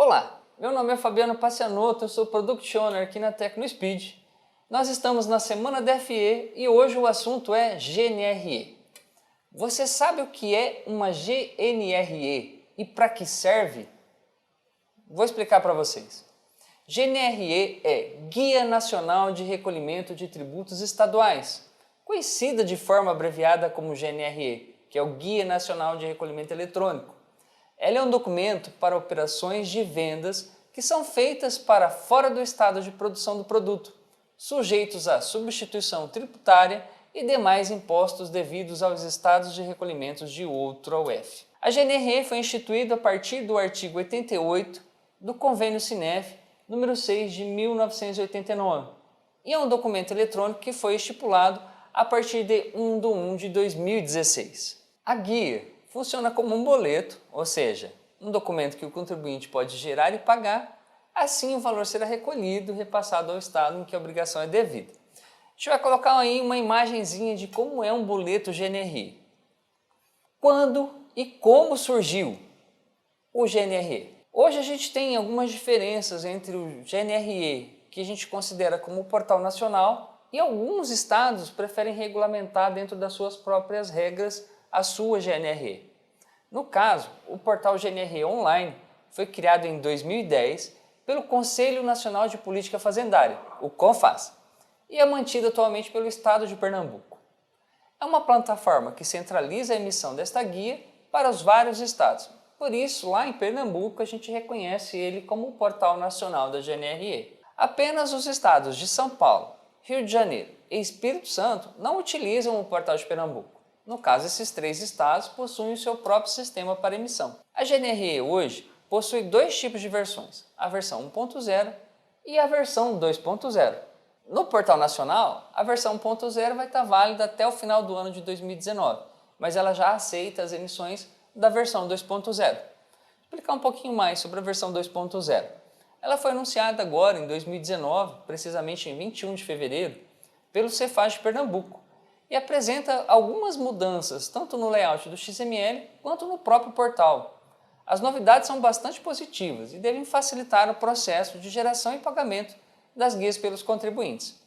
Olá, meu nome é Fabiano Pacianotto, eu sou Product Owner aqui na TecnoSpeed. Nós estamos na semana da FE e hoje o assunto é GNRE. Você sabe o que é uma GNRE e para que serve? Vou explicar para vocês. GNRE é Guia Nacional de Recolhimento de Tributos Estaduais, conhecida de forma abreviada como GNRE, que é o Guia Nacional de Recolhimento Eletrônico. Ela é um documento para operações de vendas que são feitas para fora do estado de produção do produto, sujeitos à substituição tributária e demais impostos devidos aos estados de recolhimentos de outro UF. A GNRE foi instituída a partir do artigo 88 do Convênio SINEF número 6 de 1989 e é um documento eletrônico que foi estipulado a partir de 1 de 2016. A guia funciona como um boleto, ou seja, um documento que o contribuinte pode gerar e pagar, assim o valor será recolhido e repassado ao estado em que a obrigação é devida. A gente vai colocar aí uma imagenzinha de como é um boleto GNRE. Quando e como surgiu o GNRE? Hoje a gente tem algumas diferenças entre o GNRE, que a gente considera como portal nacional, e alguns estados preferem regulamentar dentro das suas próprias regras a sua GNRE. No caso, o portal GNRE Online foi criado em 2010 pelo Conselho Nacional de Política Fazendária, o CONFAS, e é mantido atualmente pelo Estado de Pernambuco. É uma plataforma que centraliza a emissão desta guia para os vários estados. Por isso, lá em Pernambuco, a gente reconhece ele como o portal nacional da GNRE. Apenas os estados de São Paulo, Rio de Janeiro e Espírito Santo não utilizam o portal de Pernambuco. No caso, esses três estados possuem o seu próprio sistema para emissão. A GNRE hoje possui dois tipos de versões, a versão 1.0 e a versão 2.0. No portal nacional, a versão 1.0 vai estar válida até o final do ano de 2019, mas ela já aceita as emissões da versão 2.0. Vou explicar um pouquinho mais sobre a versão 2.0. Ela foi anunciada agora em 2019, precisamente em 21 de fevereiro, pelo Cefaz de Pernambuco e apresenta algumas mudanças tanto no layout do XML quanto no próprio portal. As novidades são bastante positivas e devem facilitar o processo de geração e pagamento das guias pelos contribuintes.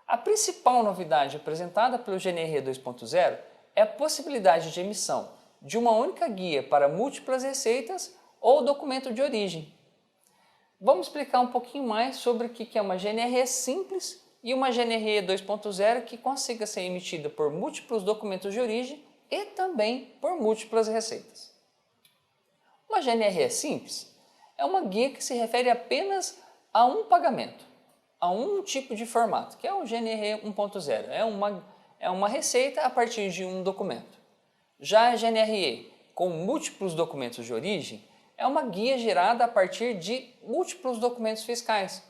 A principal novidade apresentada pelo GNRE 2.0 é a possibilidade de emissão de uma única guia para múltiplas receitas ou documento de origem. Vamos explicar um pouquinho mais sobre o que é uma GNRE simples e uma GNRE 2.0 que consiga ser emitida por múltiplos documentos de origem e também por múltiplas receitas. Uma GNRE simples é uma guia que se refere apenas a um pagamento, a um tipo de formato, que é o GNRE 1.0, é uma receita a partir de um documento. Já a GNRE com múltiplos documentos de origem é uma guia gerada a partir de múltiplos documentos fiscais.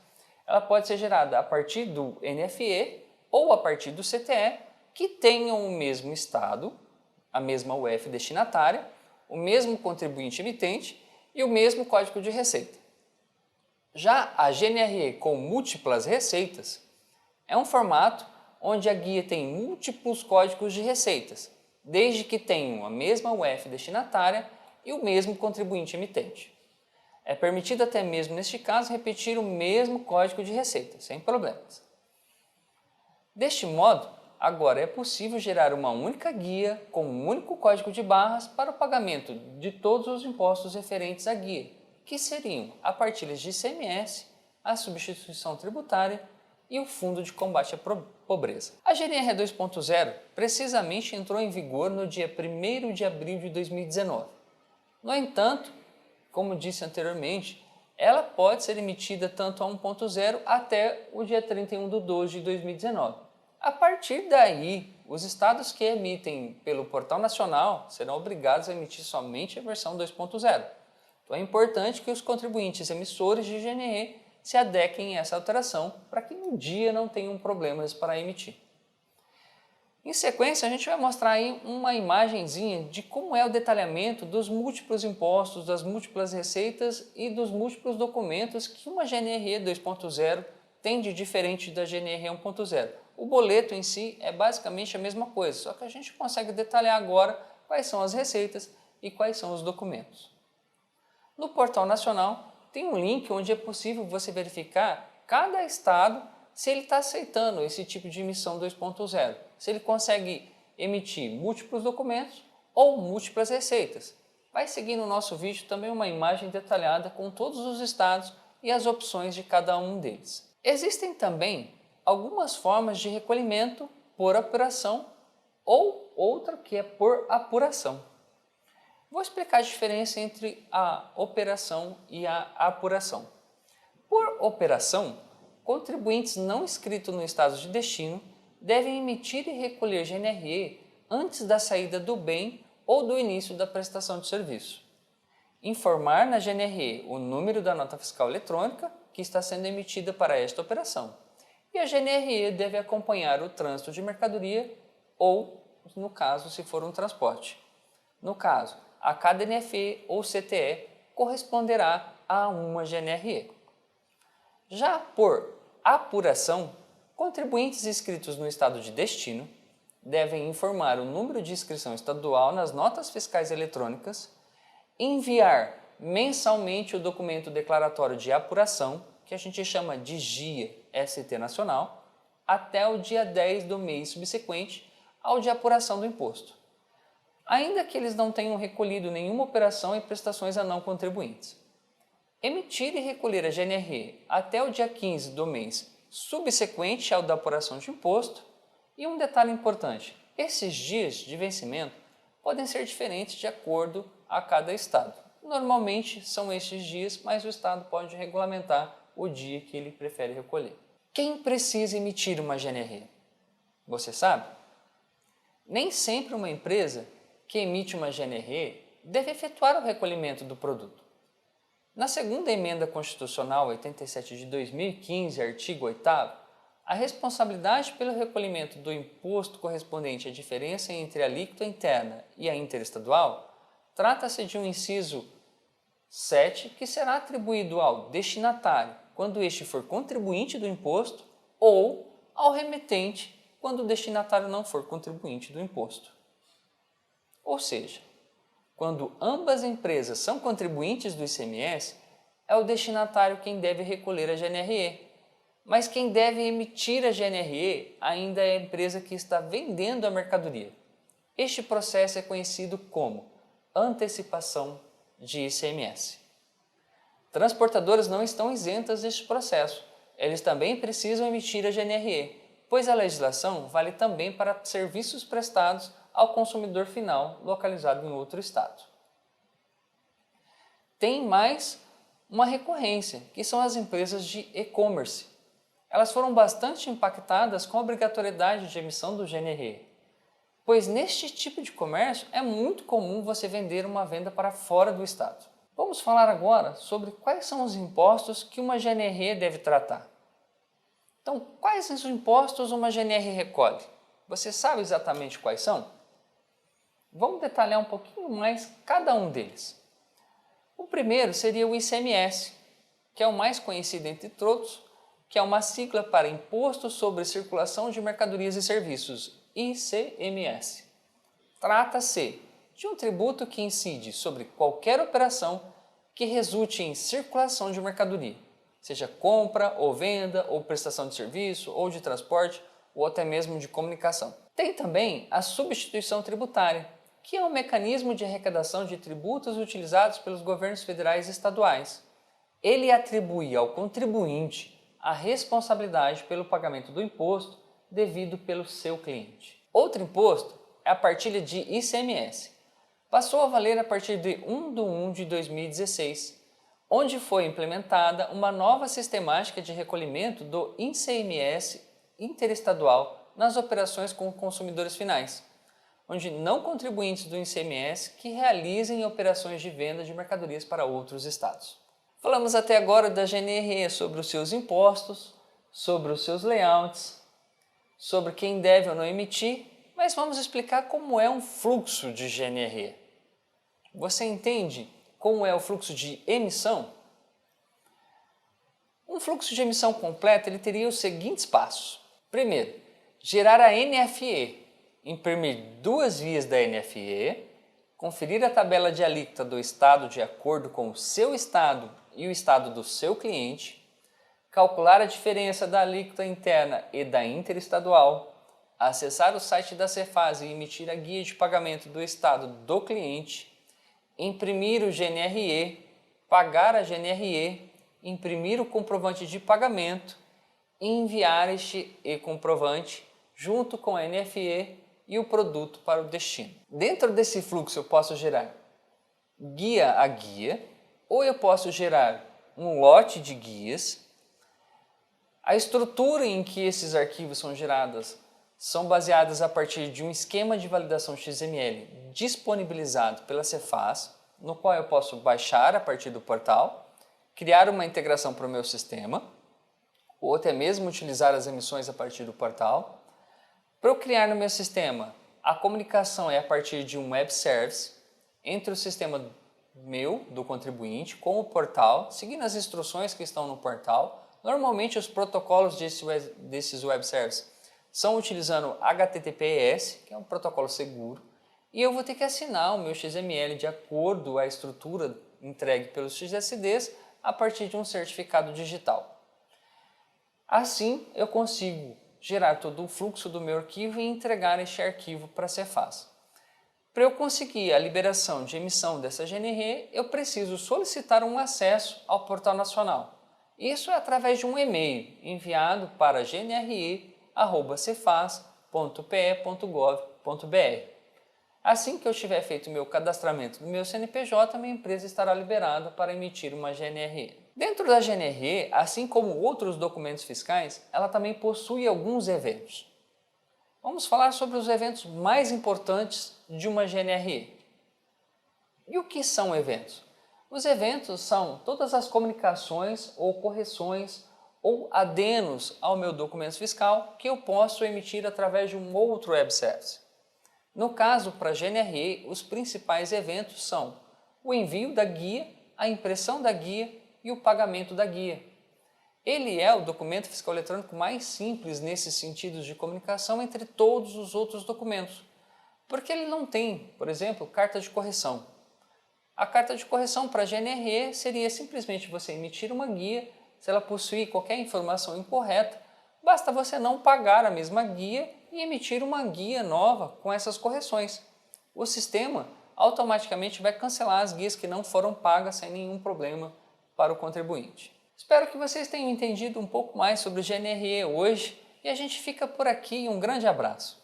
Ela pode ser gerada a partir do NFE ou a partir do CTE, que tenham o mesmo estado, a mesma UF destinatária, o mesmo contribuinte emitente e o mesmo código de receita. Já a GNRE com múltiplas receitas é um formato onde a guia tem múltiplos códigos de receitas, desde que tenham a mesma UF destinatária e o mesmo contribuinte emitente. É permitido até mesmo neste caso repetir o mesmo código de receita, sem problemas. Deste modo, agora é possível gerar uma única guia com um único código de barras para o pagamento de todos os impostos referentes à guia, que seriam a partilhas de ICMS, a substituição tributária e o Fundo de Combate à Pobreza. A GNRE 2.0 precisamente entrou em vigor no dia 1º de abril de 2019. No entanto, como disse anteriormente, ela pode ser emitida tanto a 1.0 até o dia 31 de 12 de 2019. A partir daí, os estados que emitem pelo Portal Nacional serão obrigados a emitir somente a versão 2.0. Então é importante que os contribuintes emissores de GNRE se adequem a essa alteração para que no dia não tenham problemas para emitir. Em sequência, a gente vai mostrar aí uma imagenzinha de como é o detalhamento dos múltiplos impostos, das múltiplas receitas e dos múltiplos documentos que uma GNRE 2.0 tem de diferente da GNRE 1.0. O boleto em si é basicamente a mesma coisa, só que a gente consegue detalhar agora quais são as receitas e quais são os documentos. No Portal Nacional, tem um link onde é possível você verificar cada estado se ele está aceitando esse tipo de emissão 2.0, se ele consegue emitir múltiplos documentos ou múltiplas receitas. Vai seguir no nosso vídeo também uma imagem detalhada com todos os estados e as opções de cada um deles. Existem também algumas formas de recolhimento por apuração ou outra que é por apuração. Vou explicar a diferença entre a operação e a apuração. Por operação, contribuintes não inscritos no estado de destino devem emitir e recolher GNRE antes da saída do bem ou do início da prestação de serviço. Informar na GNRE o número da nota fiscal eletrônica que está sendo emitida para esta operação. E a GNRE deve acompanhar o trânsito de mercadoria ou, no caso, se for um transporte. No caso, a cada NFE ou CTE corresponderá a uma GNRE. Já por apuração, contribuintes inscritos no estado de destino devem informar o número de inscrição estadual nas notas fiscais eletrônicas, enviar mensalmente o documento declaratório de apuração, que a gente chama de GIA ST Nacional, até o dia 10 do mês subsequente ao de apuração do imposto, ainda que eles não tenham recolhido nenhuma operação e prestações a não contribuintes. Emitir e recolher a GNRE até o dia 15 do mês subsequente ao da apuração de imposto. E um detalhe importante, esses dias de vencimento podem ser diferentes de acordo a cada estado. Normalmente são estes dias, mas o estado pode regulamentar o dia que ele prefere recolher. Quem precisa emitir uma GNRE? Você sabe? Nem sempre uma empresa que emite uma GNRE deve efetuar o recolhimento do produto. Na segunda emenda constitucional 87 de 2015, artigo 8º, a responsabilidade pelo recolhimento do imposto correspondente à diferença entre a alíquota interna e a interestadual trata-se de um inciso 7 que será atribuído ao destinatário quando este for contribuinte do imposto ou ao remetente quando o destinatário não for contribuinte do imposto. Ou seja, quando ambas empresas são contribuintes do ICMS, é o destinatário quem deve recolher a GNRE, mas quem deve emitir a GNRE ainda é a empresa que está vendendo a mercadoria. Este processo é conhecido como antecipação de ICMS. Transportadoras não estão isentas deste processo, eles também precisam emitir a GNRE, pois a legislação vale também para serviços prestados ao consumidor final localizado em outro estado. Tem mais uma recorrência, que são as empresas de e-commerce. Elas foram bastante impactadas com a obrigatoriedade de emissão do GNRE, pois neste tipo de comércio é muito comum você vender uma venda para fora do estado. Vamos falar agora sobre quais são os impostos que uma GNRE deve tratar. Então, quais os impostos uma GNRE recolhe? Você sabe exatamente quais são? Vamos detalhar um pouquinho mais cada um deles. O primeiro seria o ICMS, que é o mais conhecido entre todos, que é uma sigla para Imposto sobre Circulação de Mercadorias e Serviços, ICMS. Trata-se de um tributo que incide sobre qualquer operação que resulte em circulação de mercadoria, seja compra ou venda, ou prestação de serviço, ou de transporte, ou até mesmo de comunicação. Tem também a substituição tributária, que é um mecanismo de arrecadação de tributos utilizados pelos governos federais e estaduais. Ele atribui ao contribuinte a responsabilidade pelo pagamento do imposto devido pelo seu cliente. Outro imposto é a partilha de ICMS. Passou a valer a partir de 1 de 2016, onde foi implementada uma nova sistemática de recolhimento do ICMS interestadual nas operações com consumidores finais, onde não contribuintes do ICMS que realizem operações de venda de mercadorias para outros estados. Falamos até agora da GNRE, sobre os seus impostos, sobre os seus layouts, sobre quem deve ou não emitir, mas vamos explicar como é um fluxo de GNRE. Você entende como é o fluxo de emissão? Um fluxo de emissão completo ele teria os seguintes passos. Primeiro, gerar a NFE, imprimir duas vias da NFE, conferir a tabela de alíquota do estado de acordo com o seu estado e o estado do seu cliente, calcular a diferença da alíquota interna e da interestadual, acessar o site da Cefaz e emitir a guia de pagamento do estado do cliente, imprimir o GNRE, pagar a GNRE, imprimir o comprovante de pagamento e enviar este e-comprovante junto com a NFE e o produto para o destino. Dentro desse fluxo eu posso gerar guia a guia, ou eu posso gerar um lote de guias. A estrutura em que esses arquivos são gerados são baseadas a partir de um esquema de validação XML disponibilizado pela Cefaz, no qual eu posso baixar a partir do portal, criar uma integração para o meu sistema, ou até mesmo utilizar as emissões a partir do portal. Para eu criar no meu sistema, a comunicação é a partir de um web service entre o sistema meu, do contribuinte, com o portal, seguindo as instruções que estão no portal. Normalmente os protocolos desses web services são utilizando HTTPS, que é um protocolo seguro, e eu vou ter que assinar o meu XML de acordo à estrutura entregue pelos XSDs a partir de um certificado digital. Assim, eu consigo gerar todo o fluxo do meu arquivo e entregar este arquivo para a Cefaz. Para eu conseguir a liberação de emissão dessa GNRE, eu preciso solicitar um acesso ao Portal Nacional. Isso é através de um e-mail enviado para gnre@cefaz.pe.gov.br. Assim que eu tiver feito o meu cadastramento do meu CNPJ, minha empresa estará liberada para emitir uma GNRE. Dentro da GNRE, assim como outros documentos fiscais, ela também possui alguns eventos. Vamos falar sobre os eventos mais importantes de uma GNRE. E o que são eventos? Os eventos são todas as comunicações ou correções ou adenos ao meu documento fiscal que eu posso emitir através de um outro web service. No caso, para a GNRE, os principais eventos são o envio da guia, a impressão da guia e o pagamento da guia. Ele é o documento fiscal eletrônico mais simples nesses sentidos de comunicação entre todos os outros documentos, porque ele não tem, por exemplo, carta de correção. A carta de correção para a GNRE seria simplesmente você emitir uma guia. Se ela possuir qualquer informação incorreta, basta você não pagar a mesma guia e emitir uma guia nova com essas correções. O sistema automaticamente vai cancelar as guias que não foram pagas sem nenhum problema para o contribuinte. Espero que vocês tenham entendido um pouco mais sobre o GNRE hoje e a gente fica por aqui. Um grande abraço!